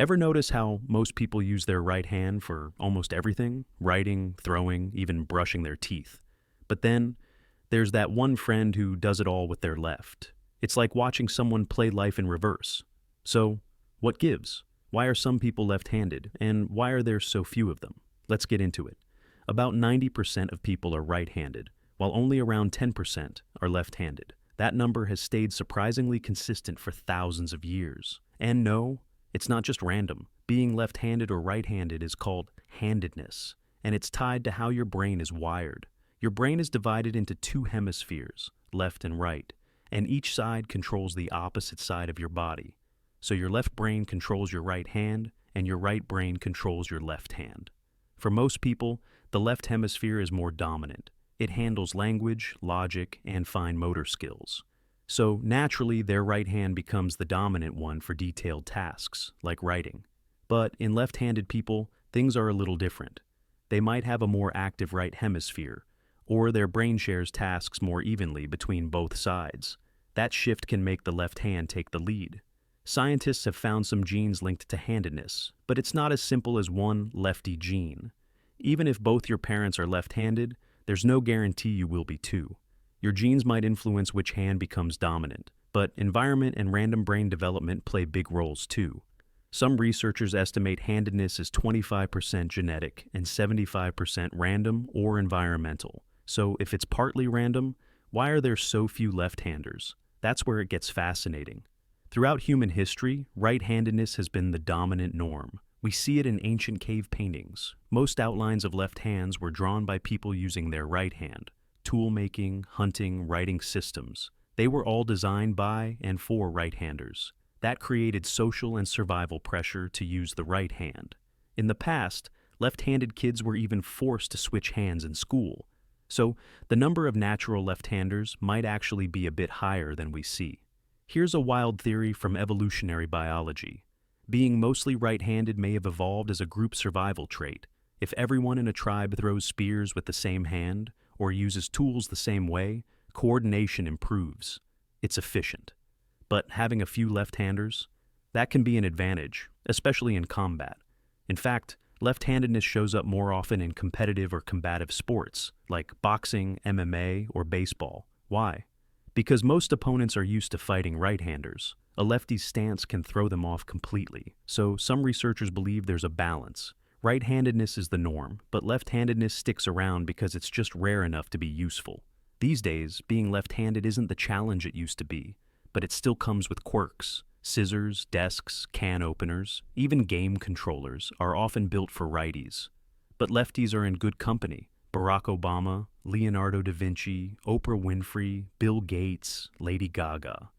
Ever notice how most people use their right hand for almost everything? Writing, throwing, even brushing their teeth. But then, there's that one friend who does it all with their left. It's like watching someone play life in reverse. So, what gives? Why are some people left-handed, and why are there so few of them? Let's get into it. About 90% of people are right-handed, while only around 10% are left-handed. That number has stayed surprisingly consistent for thousands of years. And no, it's not just random. Being left-handed or right-handed is called handedness, and it's tied to how your brain is wired. Your brain is divided into two hemispheres, left and right, and each side controls the opposite side of your body. So your left brain controls your right hand, and your right brain controls your left hand. For most people, the left hemisphere is more dominant. It handles language, logic, and fine motor skills. So naturally, their right hand becomes the dominant one for detailed tasks, like writing. But in left-handed people, things are a little different. They might have a more active right hemisphere, or their brain shares tasks more evenly between both sides. That shift can make the left hand take the lead. Scientists have found some genes linked to handedness, but it's not as simple as one lefty gene. Even if both your parents are left-handed, there's no guarantee you will be too. Your genes might influence which hand becomes dominant, but environment and random brain development play big roles too. Some researchers estimate handedness is 25% genetic and 75% random or environmental. So if it's partly random, why are there so few left-handers? That's where it gets fascinating. Throughout human history, right-handedness has been the dominant norm. We see it in ancient cave paintings. Most outlines of left hands were drawn by people using their right hand. Tool-making, hunting, writing systems. They were all designed by and for right-handers. That created social and survival pressure to use the right hand. In the past, left-handed kids were even forced to switch hands in school. So, the number of natural left-handers might actually be a bit higher than we see. Here's a wild theory from evolutionary biology. Being mostly right-handed may have evolved as a group survival trait. If everyone in a tribe throws spears with the same hand, or uses tools the same way, coordination improves. It's efficient. But having a few left-handers, that can be an advantage, especially in combat. In fact, left-handedness shows up more often in competitive or combative sports, like boxing, MMA, or baseball. Why? Because most opponents are used to fighting right-handers. A lefty's stance can throw them off completely, so some researchers believe there's a balance. Right-handedness is the norm, but left-handedness sticks around because it's just rare enough to be useful. These days, being left-handed isn't the challenge it used to be, but it still comes with quirks. Scissors, desks, can openers, even game controllers are often built for righties. But lefties are in good company. Barack Obama, Leonardo da Vinci, Oprah Winfrey, Bill Gates, Lady Gaga.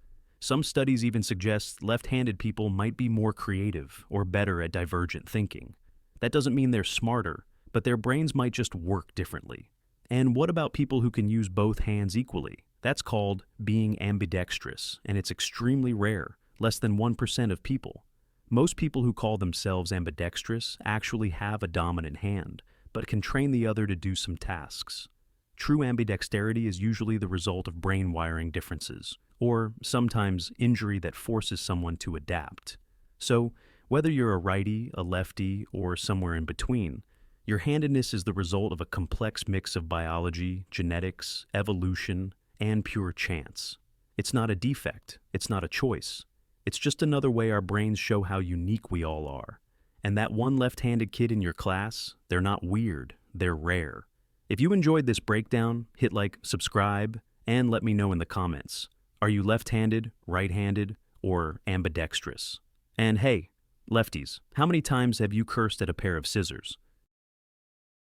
Some studies even suggest left-handed people might be more creative or better at divergent thinking. That doesn't mean they're smarter, but their brains might just work differently. And what about people who can use both hands equally? That's called being ambidextrous, and it's extremely rare, less than 1% of people. Most people who call themselves ambidextrous actually have a dominant hand, but can train the other to do some tasks. True ambidexterity is usually the result of brain wiring differences, or sometimes injury that forces someone to adapt. So, whether you're a righty, a lefty, or somewhere in between, your handedness is the result of a complex mix of biology, genetics, evolution, and pure chance. It's not a defect, it's not a choice. It's just another way our brains show how unique we all are. And that one left-handed kid in your class, they're not weird, they're rare. If you enjoyed this breakdown, hit like, subscribe, and let me know in the comments. Are you left-handed, right-handed, or ambidextrous? And hey, lefties, how many times have you cursed at a pair of scissors?